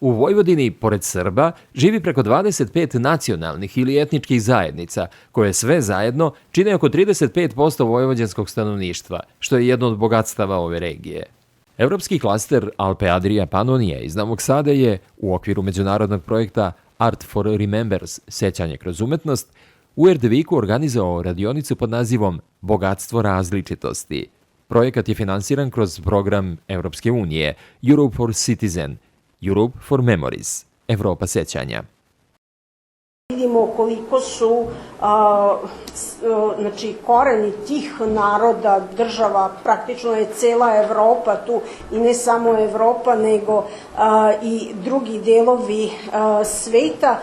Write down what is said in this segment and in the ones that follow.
U Vojvodini, pored Srba, živi preko 25 nacionalnih ili etničkih zajednica, koje sve zajedno čine oko 35% vojvođanskog stanovništva, što je jedno od bogatstava ove regije. Evropski klaster Alpe Adria Panonija iz Novog Sada je, u okviru međunarodnog projekta Art for Remembers, sećanje kroz umetnost, u Erdeviku organizovao radionicu pod nazivom Bogatstvo različitosti. Projekat je finansiran kroz program Evropske unije Europe for Citizen, Europe for Memories, Evropa sećanja. Vidimo koliko su koreni tih naroda, država, praktično je cela Evropa tu i ne samo Evropa, nego i drugi delovi sveta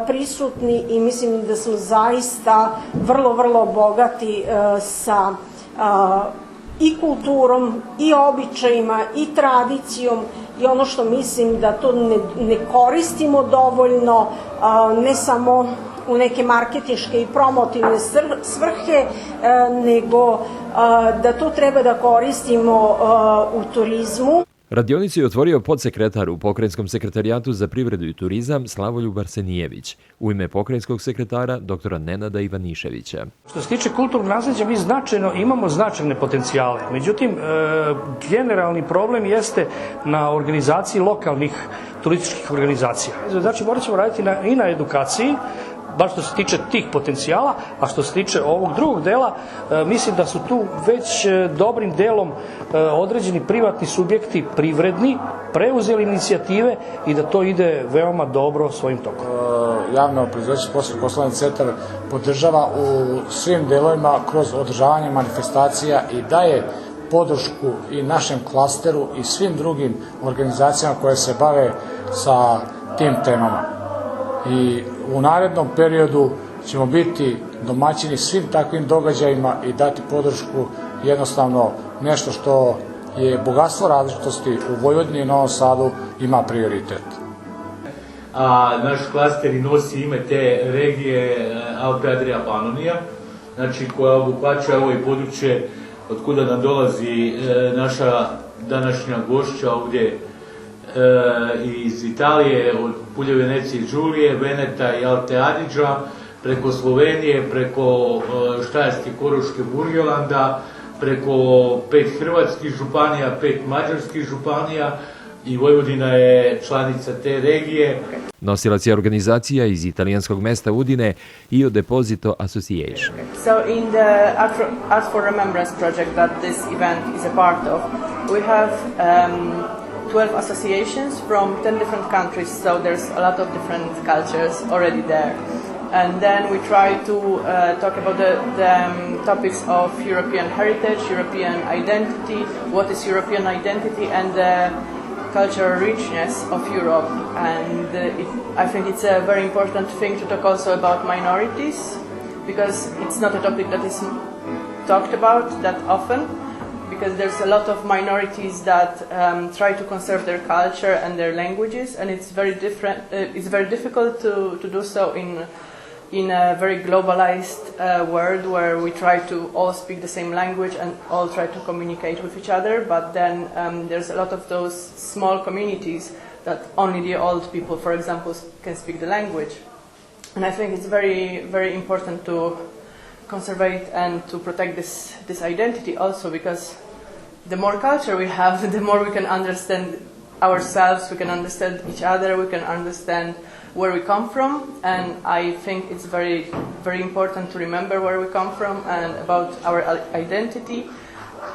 prisutni i mislim da smo zaista vrlo, vrlo bogati sa i kulturom, i običajima, i tradicijom i ono što mislim da to ne koristimo dovoljno, ne samo u neke marketinške i promotivne svrhe, nego da to treba da koristimo u turizmu. Radionicu je otvorio podsekretar u Pokrajinskom sekretarijatu za privredu i turizam Slavoljub Arsenijević, u ime pokrajinskog sekretara dr. Nenada Ivaniševića. Što se tiče kulturnog nasleđa, mi imamo značajne potencijale. Međutim, generalni problem jeste na organizaciji lokalnih turističkih organizacija. Znači, morat ćemo raditi i na edukaciji, baš što se tiče tih potencijala, a što se tiče ovog drugog dela, mislim da su tu već dobrim delom određeni privatni subjekti privredni preuzeli inicijative i da to ide veoma dobro svojim tokom. Javno preduzeće Poslovni centar podržava u svim delovima kroz održavanje manifestacija i daje podršku i našem klasteru i svim drugim organizacijama koje se bave sa tim temama. I u narednom periodu ćemo biti domaćini svim takvim događajima i dati podršku, jednostavno nešto što je bogatstvo različitosti u Vojvodini i Novom Sadu ima prioritet. Naš klaster i nosi ime te regije Alpe Adria Panonija, znači koja obuhvaća ovo i područje od kuda nam dolazi naša današnja gošća ovdje iz Italije, od Pulje Venecije i Đulije, Veneta i Alte Adige, preko Slovenije, preko Štajerske, Koroške, Burgelanda, preko 5 hrvatskih županija, 5 mađarskih županija i Vojvodina je članica te regije. Nosilac je organizacija iz italijanskog mesta Udine Io Deposito Association. So in the Art for Remembrance project that this event is a part of, we have 12 associations from 10 different countries, so there's a lot of different cultures already there. And then we try to talk about the topics of European heritage, European identity, what is European identity, and the cultural richness of Europe. And I think it's a very important thing to talk also about minorities, because it's not a topic that is talked about that often, because there's a lot of minorities that try to conserve their culture and their languages, and it's very difficult to do so in a very globalized world where we try to all speak the same language and all try to communicate with each other, but then there's a lot of those small communities that only the old people, for example, can speak the language. And I think it's very, very important to conserve and to protect this identity also, because the more culture we have, the more we can understand ourselves, we can understand each other, we can understand where we come from, and I think it's very, very important to remember where we come from and about our identity,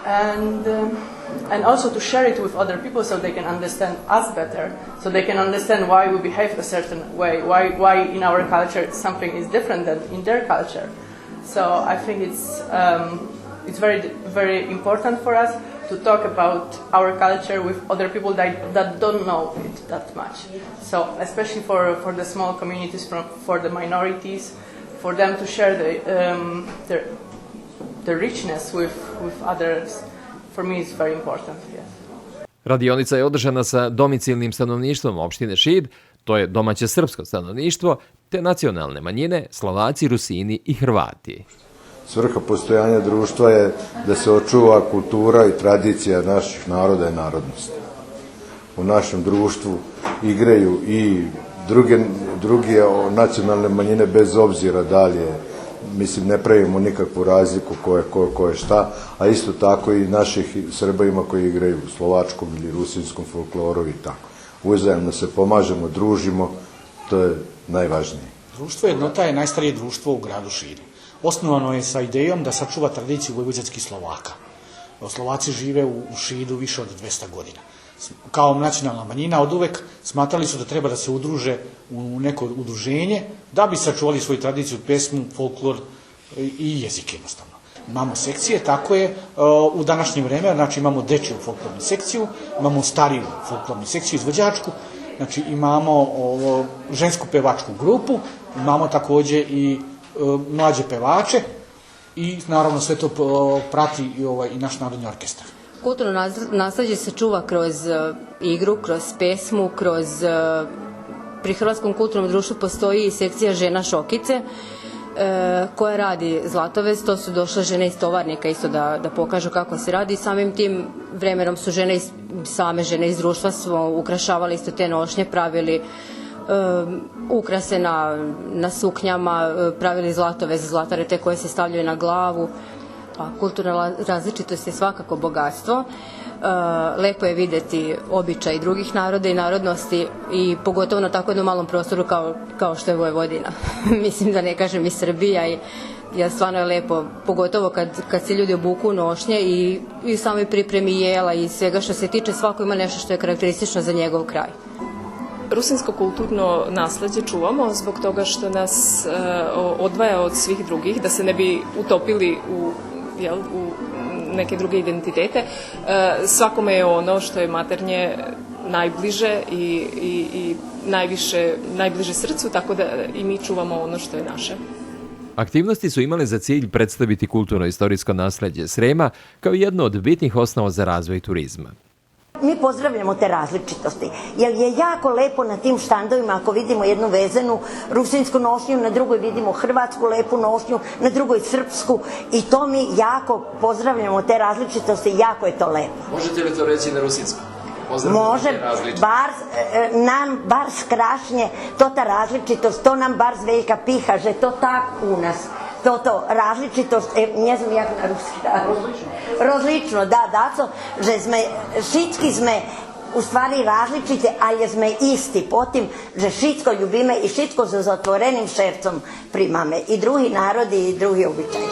and also to share it with other people so they can understand us better, so they can understand why we behave a certain way, why in our culture something is different than in their culture. So I think it's very, very important for us to talk about our culture with other people that don't know it that much. So especially for the small communities, for the minorities, for them to share the richness with others, for me it's very important. Yes. Radionica je održana sa domicilnim stanovništvom opštine Šid, to je domaće srpsko stanovništvo, te nacionalne manjine, Slovaci, Rusini i Hrvati. Svrha postojanja društva je da se očuva kultura i tradicija naših naroda i narodnosti. u našem društvu igraju i druge nacionalne manjine bez obzira da li je, mislim, ne pravimo nikakvu razliku ko je šta, a isto tako i naših Srba ima koji igraju u slovačkom ili rusinskom folkloru i tako. Uzajamno se pomažemo, družimo, to je najvažnije. Društvo jednota je najstarije društvo u gradu Šidu. Osnovano je sa idejom da sačuva tradiciju vojvođanskih Slovaka. Slovaci žive u Šidu više od 200 godina. Kao nacionalna manjina od uvek smatrali su da treba da se udruže u neko udruženje da bi sačuvali svoju tradiciju, pesmu, folklor i jezik jednostavno. Imamo sekcije, tako je u današnje vreme, znači imamo dečiju folklornu sekciju, imamo stariju folklornu sekciju, izvođačku, znači imamo žensku pevačku grupu, imamo takođe i mlađe pevače i naravno sve to prati i naš narodni orkestar. Kulturno nasleđe se čuva kroz igru, kroz pesmu, pri Hrvatskom kulturnom društvu postoji i sekcija žena Šokice koja radi zlatovez, to su došle žene iz Tovarnika isto da pokažu kako se radi i samim tim vremenom su same žene iz društva smo ukrašavali isto te nošnje, pravili ukrase na suknjama, pravili zlatovez, zlatare te koje se stavljaju na glavu. Kulturna različitost je svakako bogatstvo. Lepo je videti običaj drugih naroda i narodnosti i pogotovo na tako jednom malom prostoru kao što je Vojvodina. Mislim da ne kažem i Srbija i stvarno je lepo, pogotovo kad se ljudi obuku nošnje i samoj pripremi jela i svega što se tiče, svako ima nešto što je karakteristično za njegov kraj. Rusinsko kulturno nasleđe čuvamo zbog toga što nas odvaja od svih drugih, da se ne bi utopili u neke druge identitete. Svakome je ono što je maternje najbliže i najbliže srcu, tako da i mi čuvamo ono što je naše. Aktivnosti su imale za cilj predstaviti kulturno-istorijsko nasleđe Srema kao jedno od bitnih osnova za razvoj turizma. Mi pozdravljamo te različitosti, jer je jako lepo na tim štandovima ako vidimo jednu vezenu rusinsku nošnju, na drugoj vidimo hrvatsku lepu nošnju, na drugoj srpsku i to mi jako pozdravljamo te različitosti, jako je to lepo. Možete li to reći na rusinsku? Može, bar skrašnje, to ta različitost, to nam bar zveljka piha, že to tak u nas. To različitost, ne znam jak na ruski rozlično, da, daco, že šitski sme u stvari različite, ali sme isti, potim, že šitsko ljubime i šitko za zatvorenim šercom primame i drugi narodi i drugi običaji.